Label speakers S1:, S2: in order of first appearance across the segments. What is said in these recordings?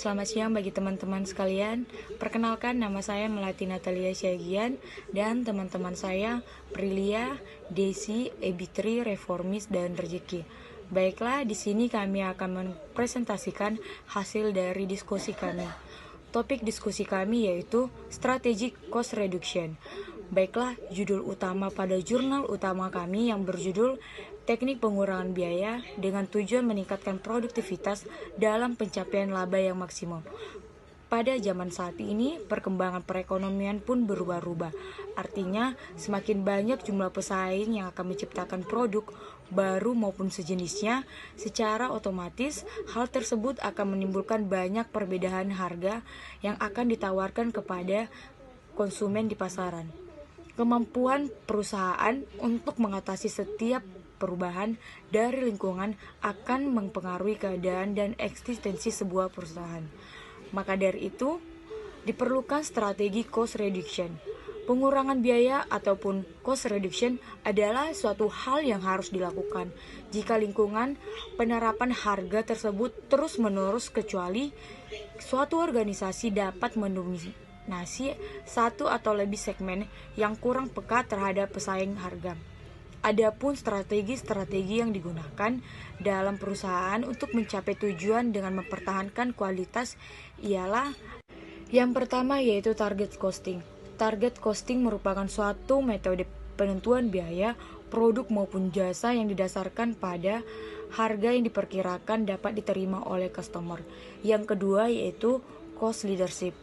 S1: selamat siang bagi teman-teman sekalian. Perkenalkan, nama saya Melati Natalia Syagian dan teman-teman saya Prilia, Desi, Ebitri, Reformis, dan Rezeki. Baiklah, di sini kami akan mempresentasikan hasil dari diskusi kami. Topik diskusi kami yaitu Strategic Cost Reduction. Baiklah, judul utama pada jurnal utama kami yang berjudul Teknik Pengurangan Biaya dengan tujuan meningkatkan produktivitas dalam pencapaian laba yang maksimum. Pada zaman saat ini, perkembangan perekonomian pun berubah-ubah. Artinya, semakin banyak jumlah pesaing yang akan menciptakan produk baru maupun sejenisnya, secara otomatis hal tersebut akan menimbulkan banyak perbedaan harga yang akan ditawarkan kepada konsumen di pasaran. Kemampuan perusahaan untuk mengatasi setiap perubahan dari lingkungan akan mempengaruhi keadaan dan eksistensi sebuah perusahaan. Maka dari itu, diperlukan strategi cost reduction. Pengurangan biaya ataupun cost reduction adalah suatu hal yang harus dilakukan jika lingkungan penerapan harga tersebut terus-menerus, kecuali suatu organisasi dapat mendominasi satu atau lebih segmen yang kurang peka terhadap pesaing harga. Adapun strategi-strategi yang digunakan dalam perusahaan untuk mencapai tujuan dengan mempertahankan kualitas ialah yang pertama yaitu target costing. Target costing merupakan suatu metode penentuan biaya produk maupun jasa yang didasarkan pada harga yang diperkirakan dapat diterima oleh customer. Yang kedua yaitu cost leadership,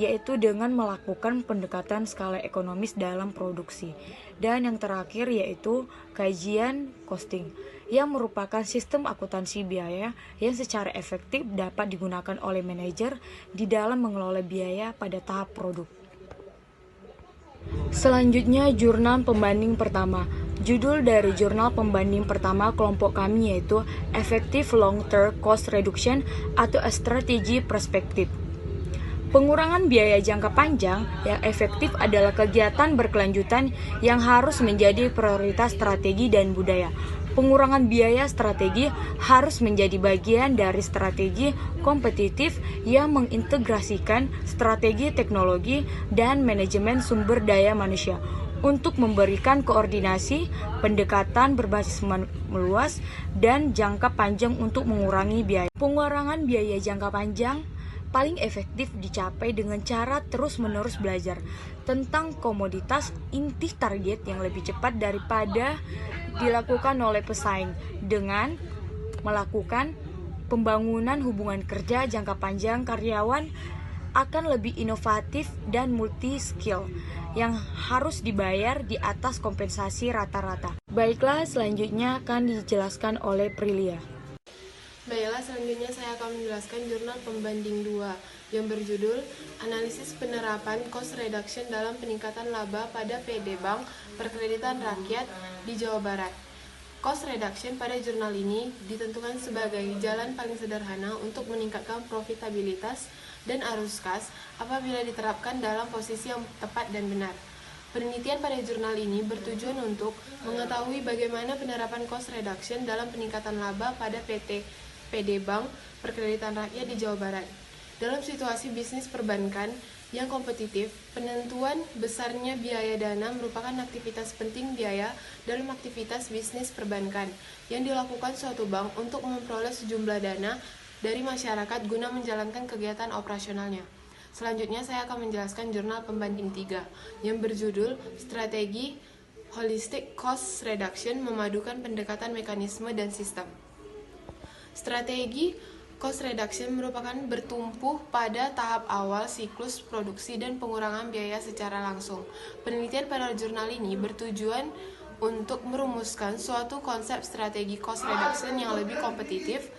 S1: yaitu dengan melakukan pendekatan skala ekonomis dalam produksi. Dan yang terakhir yaitu kajian costing, yang merupakan sistem akuntansi biaya yang secara efektif dapat digunakan oleh manajer di dalam mengelola biaya pada tahap produk. Selanjutnya, jurnal pembanding pertama. Judul dari jurnal pembanding pertama kelompok kami yaitu Effective Long-Term Cost Reduction atau A Strategy Perspective. Pengurangan biaya jangka panjang yang efektif adalah kegiatan berkelanjutan yang harus menjadi prioritas strategi dan budaya. Pengurangan biaya strategi harus menjadi bagian dari strategi kompetitif yang mengintegrasikan strategi teknologi dan manajemen sumber daya manusia untuk memberikan koordinasi, pendekatan berbasis meluas, dan jangka panjang untuk mengurangi biaya. Pengurangan biaya jangka panjang paling efektif dicapai dengan cara terus-menerus belajar tentang komoditas inti target yang lebih cepat daripada dilakukan oleh pesaing dengan melakukan pembangunan hubungan kerja jangka panjang. Karyawan akan lebih inovatif dan multi-skill yang harus dibayar di atas kompensasi rata-rata. Baiklah, selanjutnya akan dijelaskan oleh Prilia.
S2: Baiklah, selanjutnya saya akan menjelaskan jurnal pembanding 2 yang berjudul Analisis Penerapan Cost Reduction dalam Peningkatan Laba pada PD Bank Perkreditan Rakyat di Jawa Barat. Cost reduction pada jurnal ini ditentukan sebagai jalan paling sederhana untuk meningkatkan profitabilitas dan arus kas apabila diterapkan dalam posisi yang tepat dan benar. Penelitian pada jurnal ini bertujuan untuk mengetahui bagaimana penerapan cost reduction dalam peningkatan laba pada PD Bank Perkreditan Rakyat di Jawa Barat. Dalam situasi bisnis perbankan yang kompetitif, penentuan besarnya biaya dana merupakan aktivitas penting biaya dalam aktivitas bisnis perbankan yang dilakukan suatu bank untuk memperoleh sejumlah dana dari masyarakat guna menjalankan kegiatan operasionalnya. Selanjutnya saya akan menjelaskan jurnal pembanding 3 yang berjudul Strategi Holistic Cost Reduction Memadukan Pendekatan Mekanisme dan Sistem. Strategi cost reduction merupakan bertumpu pada tahap awal siklus produksi dan pengurangan biaya secara langsung. Penelitian pada jurnal ini bertujuan untuk merumuskan suatu konsep strategi cost reduction yang lebih kompetitif.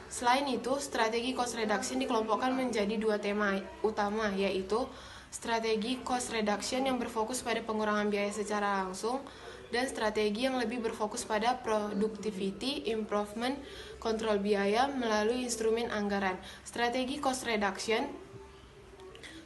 S2: Selain itu, strategi cost reduction dikelompokkan menjadi 2 tema utama, yaitu strategi cost reduction yang berfokus pada pengurangan biaya secara langsung dan strategi yang lebih berfokus pada productivity improvement, kontrol biaya melalui instrumen anggaran. Strategi cost reduction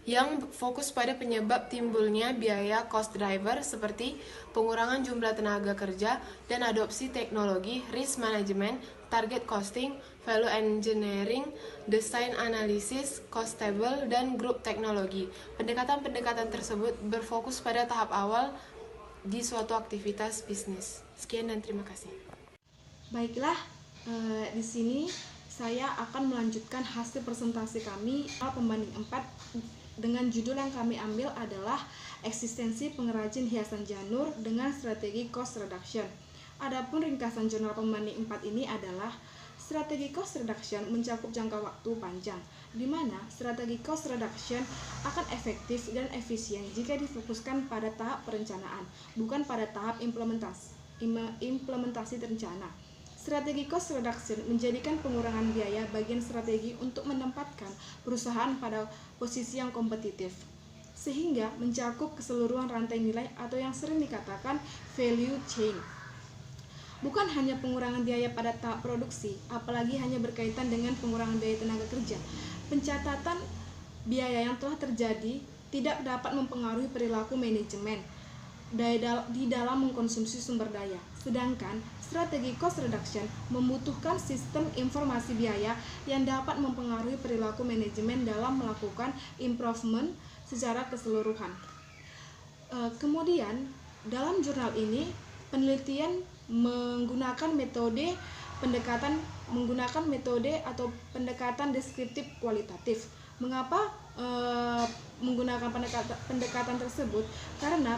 S2: yang fokus pada penyebab timbulnya biaya cost driver seperti pengurangan jumlah tenaga kerja dan adopsi teknologi, risk management, target costing, value engineering, design analysis, cost table, dan grup teknologi. Pendekatan-pendekatan tersebut berfokus pada tahap awal di suatu aktivitas bisnis. Sekian dan terima kasih.
S3: Baiklah, di sini saya akan melanjutkan hasil presentasi kami pembanding 4 dengan judul yang kami ambil adalah eksistensi pengrajin hiasan janur dengan strategi cost reduction. Adapun ringkasan jurnal pembanding 4 ini adalah strategi cost reduction mencakup jangka waktu panjang, di mana strategi cost reduction akan efektif dan efisien jika difokuskan pada tahap perencanaan, bukan pada tahap implementasi rencana. Strategi cost reduction menjadikan pengurangan biaya bagian strategi untuk menempatkan perusahaan pada posisi yang kompetitif, sehingga mencakup keseluruhan rantai nilai atau yang sering dikatakan value chain. Bukan hanya pengurangan biaya pada tahap produksi, apalagi hanya berkaitan dengan pengurangan biaya tenaga kerja. Pencatatan biaya yang telah terjadi tidak dapat mempengaruhi perilaku manajemen di dalam mengkonsumsi sumber daya. Sedangkan strategi cost reduction membutuhkan sistem informasi biaya yang dapat mempengaruhi perilaku manajemen dalam melakukan improvement secara keseluruhan. Kemudian dalam jurnal ini penelitian menggunakan metode atau pendekatan deskriptif kualitatif. Mengapa menggunakan pendekatan tersebut? Karena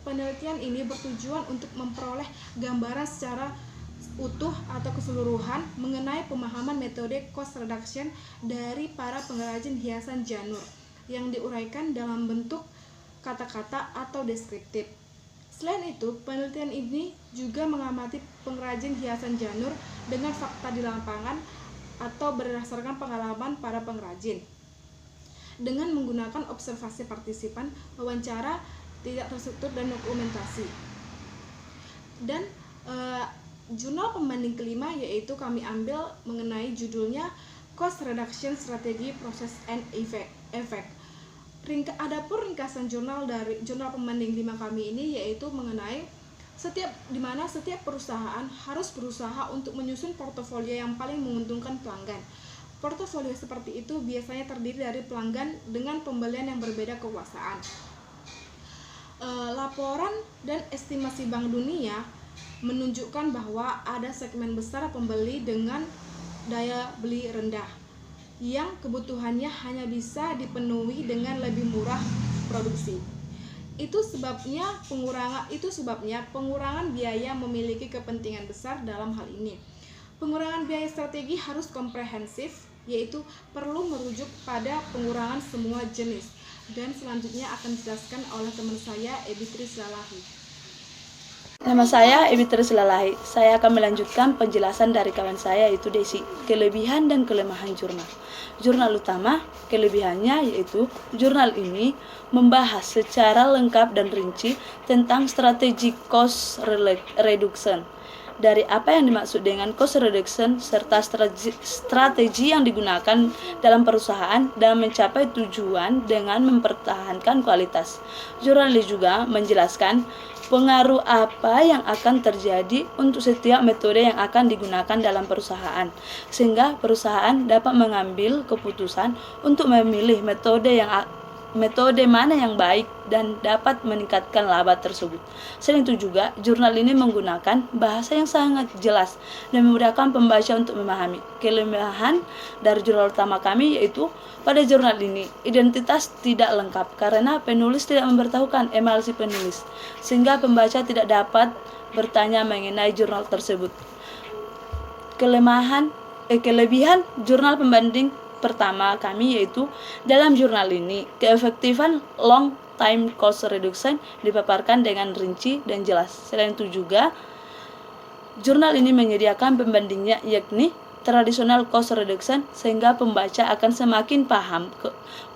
S3: penelitian ini bertujuan untuk memperoleh gambaran secara utuh atau keseluruhan mengenai pemahaman metode cost reduction dari para pengrajin hiasan janur yang diuraikan dalam bentuk kata-kata atau deskriptif. Selain itu, penelitian ini juga mengamati pengrajin hiasan janur dengan fakta di lapangan atau berdasarkan pengalaman para pengrajin dengan menggunakan observasi partisipan, wawancara tidak terstruktur, dan dokumentasi. Dan jurnal pembanding kelima yaitu kami ambil mengenai judulnya Cost Reduction Strategy Process and Effect. Adapun ringkasan jurnal dari jurnal pembanding 5 kami ini yaitu mengenai di mana setiap perusahaan harus berusaha untuk menyusun portofolio yang paling menguntungkan pelanggan. Portofolio seperti itu biasanya terdiri dari pelanggan dengan pembelian yang berbeda kekuasaan. Laporan dan estimasi Bank Dunia menunjukkan bahwa ada segmen besar pembeli dengan daya beli rendah yang kebutuhannya hanya bisa dipenuhi dengan lebih murah produksi. Itu sebabnya pengurangan biaya memiliki kepentingan besar dalam hal ini. Pengurangan biaya strategi harus komprehensif, yaitu perlu merujuk pada pengurangan semua jenis. Dan selanjutnya akan dijelaskan oleh teman saya, Ebitri Silalahi.
S4: Nama saya Ebitri Silalahi. Saya akan melanjutkan penjelasan dari kawan saya yaitu Desi, kelebihan dan kelemahan jurnal. Jurnal utama, kelebihannya yaitu jurnal ini membahas secara lengkap dan rinci tentang strategi cost reduction. Dari apa yang dimaksud dengan cost reduction serta strategi yang digunakan dalam perusahaan dalam mencapai tujuan dengan mempertahankan kualitas. Jurnal ini juga menjelaskan pengaruh apa yang akan terjadi untuk setiap metode yang akan digunakan dalam perusahaan, sehingga perusahaan dapat mengambil keputusan untuk memilih metode mana yang baik dan dapat meningkatkan laba tersebut. Selain itu juga, jurnal ini menggunakan bahasa yang sangat jelas dan memudahkan pembaca untuk memahami. Kelemahan dari jurnal utama kami yaitu pada jurnal ini identitas tidak lengkap karena penulis tidak memberitahukan emulsi penulis, sehingga pembaca tidak dapat bertanya mengenai jurnal tersebut. Kelebihan jurnal pembanding pertama kami yaitu dalam jurnal ini keefektifan long time cost reduction dipaparkan dengan rinci dan jelas. Selain itu juga jurnal ini menyediakan pembandingnya yakni tradisional cost reduction, sehingga pembaca akan semakin paham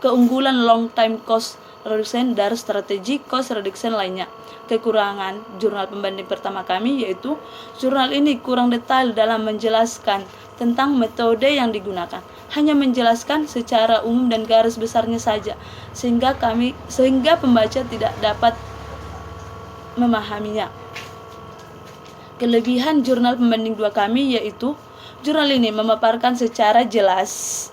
S4: keunggulan long time cost reduction dari strategi cost reduction lainnya. Kekurangan jurnal pembanding pertama kami yaitu jurnal ini kurang detail dalam menjelaskan tentang metode yang digunakan, hanya menjelaskan secara umum dan garis besarnya saja, sehingga pembaca tidak dapat memahaminya. Kelebihan jurnal pembanding 2 kami yaitu jurnal ini memaparkan secara jelas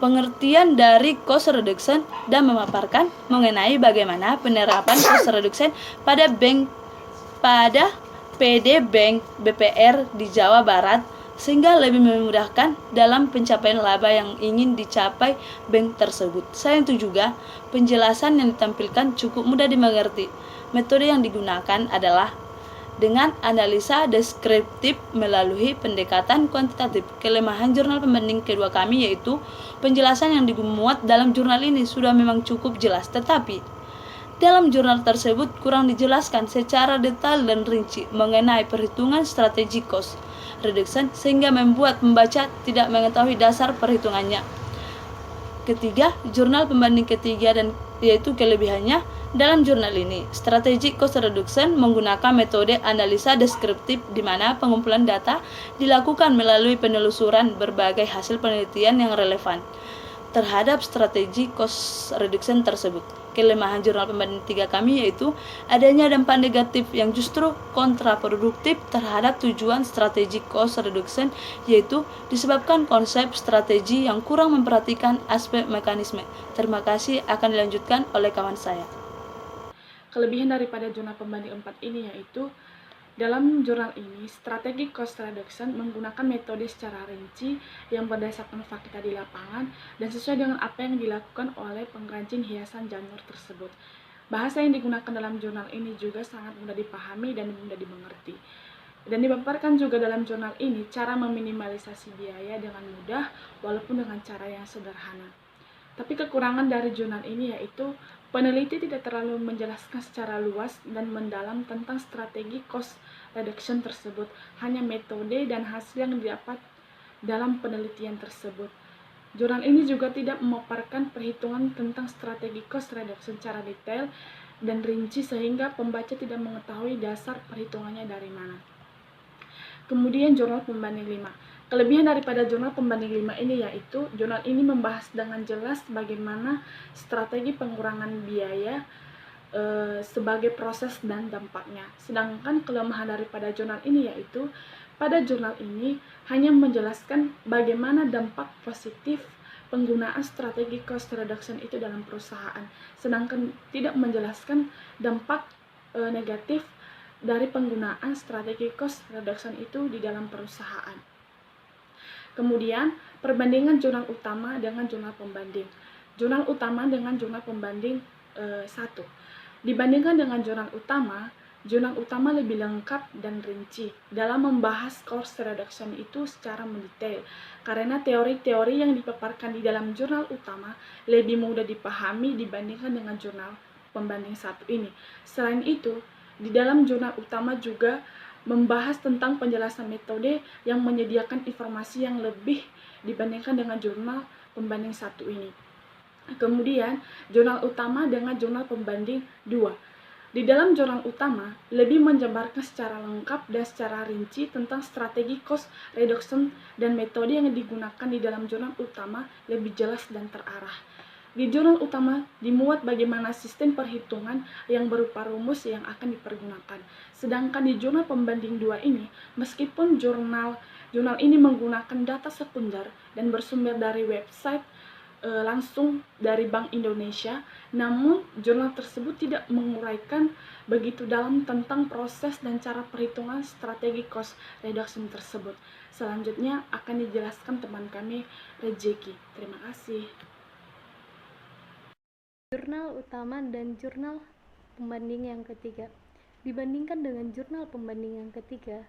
S4: pengertian dari cost reduction dan memaparkan mengenai bagaimana penerapan cost reduction pada PD Bank BPR di Jawa Barat, sehingga lebih memudahkan dalam pencapaian laba yang ingin dicapai bank tersebut. Selain itu juga, penjelasan yang ditampilkan cukup mudah dimengerti. Metode yang digunakan adalah dengan analisa deskriptif melalui pendekatan kuantitatif. Kelemahan jurnal pembanding kedua kami yaitu penjelasan yang dimuat dalam jurnal ini sudah memang cukup jelas, tetapi dalam jurnal tersebut kurang dijelaskan secara detail dan rinci mengenai perhitungan strategi cost reduction, sehingga membuat pembaca tidak mengetahui dasar perhitungannya. Ketiga, jurnal pembanding ketiga dan yaitu kelebihannya dalam jurnal ini. Strategi cost reduction menggunakan metode analisa deskriptif di mana pengumpulan data dilakukan melalui penelusuran berbagai hasil penelitian yang relevan terhadap strategi cost reduction tersebut. Kelemahan jurnal pembanding 3 kami yaitu adanya dampak negatif yang justru kontraproduktif terhadap tujuan strategi cost reduction, yaitu disebabkan konsep strategi yang kurang memperhatikan aspek mekanisme. Terima kasih, akan dilanjutkan oleh kawan saya.
S3: Kelebihan daripada jurnal pembanding 4 ini yaitu dalam jurnal ini, strategi cost reduction menggunakan metode secara rinci yang berdasarkan fakta di lapangan dan sesuai dengan apa yang dilakukan oleh pengrajin hiasan janur tersebut. Bahasa yang digunakan dalam jurnal ini juga sangat mudah dipahami dan mudah dimengerti. Dan dipaparkan juga dalam jurnal ini cara meminimalisasi biaya dengan mudah walaupun dengan cara yang sederhana. Tapi kekurangan dari jurnal ini yaitu peneliti tidak terlalu menjelaskan secara luas dan mendalam tentang strategi cost reduction tersebut, hanya metode dan hasil yang didapat dalam penelitian tersebut. Jurnal ini juga tidak memaparkan perhitungan tentang strategi cost reduction secara detail dan rinci sehingga pembaca tidak mengetahui dasar perhitungannya dari mana. Kemudian jurnal pembanding 5. Kelebihan daripada jurnal pembanding 5 ini yaitu jurnal ini membahas dengan jelas bagaimana strategi pengurangan biaya sebagai proses dan dampaknya. Sedangkan kelemahan daripada jurnal ini yaitu pada jurnal ini hanya menjelaskan bagaimana dampak positif penggunaan strategi cost reduction itu dalam perusahaan, sedangkan tidak menjelaskan dampak negatif dari penggunaan strategi cost reduction itu di dalam perusahaan. Kemudian, perbandingan jurnal utama dengan jurnal pembanding. Jurnal utama dengan jurnal pembanding 1. Dibandingkan dengan jurnal utama lebih lengkap dan rinci dalam membahas cost reduction itu secara mendetail, karena teori-teori yang dipaparkan di dalam jurnal utama lebih mudah dipahami dibandingkan dengan jurnal pembanding 1 ini. Selain itu, di dalam jurnal utama juga membahas tentang penjelasan metode yang menyediakan informasi yang lebih dibandingkan dengan jurnal pembanding 1 ini. Kemudian, jurnal utama dengan jurnal pembanding 2. Di dalam jurnal utama, lebih menjabarkan secara lengkap dan secara rinci tentang strategi cost reduction dan metode yang digunakan di dalam jurnal utama lebih jelas dan terarah. Di jurnal utama dimuat bagaimana sistem perhitungan yang berupa rumus yang akan dipergunakan. Sedangkan di jurnal pembanding 2 ini, meskipun jurnal ini menggunakan data sekunder dan bersumber dari website langsung dari Bank Indonesia, namun jurnal tersebut tidak menguraikan begitu dalam tentang proses dan cara perhitungan strategi cost reduction tersebut. Selanjutnya akan dijelaskan teman kami, Rejeki. Terima kasih.
S5: Jurnal utama dan jurnal pembanding yang ketiga. Dibandingkan dengan jurnal pembanding yang ketiga,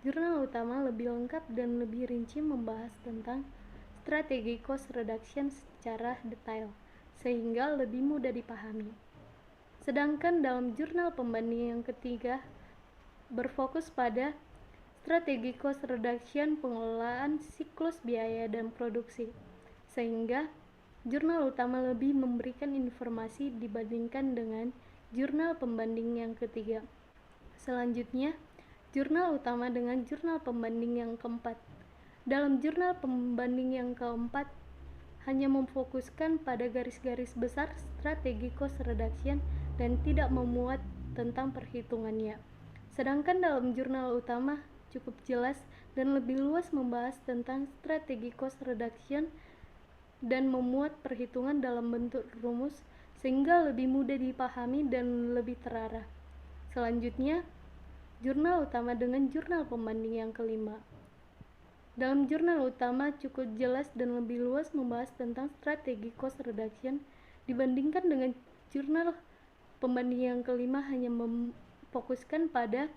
S5: jurnal utama lebih lengkap dan lebih rinci membahas tentang strategi cost reduction secara detail, sehingga lebih mudah dipahami. Sedangkan dalam jurnal pembanding yang ketiga, berfokus pada strategi cost reduction pengelolaan siklus biaya dan produksi, sehingga jurnal utama lebih memberikan informasi dibandingkan dengan jurnal pembanding yang ketiga. Selanjutnya, jurnal utama dengan jurnal pembanding yang keempat. Dalam jurnal pembanding yang keempat, hanya memfokuskan pada garis-garis besar strategi cost reduction dan tidak memuat tentang perhitungannya. Sedangkan dalam jurnal utama cukup jelas dan lebih luas membahas tentang strategi cost reduction dan memuat perhitungan dalam bentuk rumus sehingga lebih mudah dipahami dan lebih terarah. Selanjutnya, jurnal utama dengan jurnal pembanding yang kelima. Dalam jurnal utama cukup jelas dan lebih luas membahas tentang strategi cost reduction dibandingkan dengan jurnal pembanding yang kelima hanya memfokuskan pada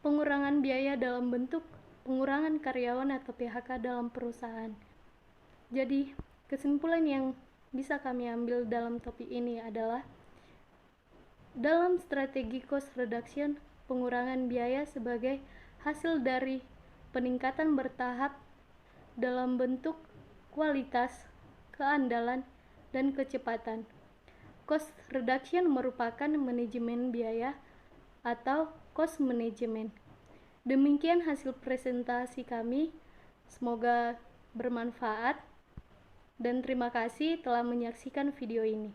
S5: pengurangan biaya dalam bentuk pengurangan karyawan atau PHK dalam perusahaan. Jadi, kesimpulan yang bisa kami ambil dalam topik ini adalah dalam strategi cost reduction, pengurangan biaya sebagai hasil dari peningkatan bertahap dalam bentuk kualitas, keandalan, dan kecepatan. Cost reduction merupakan manajemen biaya atau cost management. Demikian hasil presentasi kami. Semoga bermanfaat dan terima kasih telah menyaksikan video ini.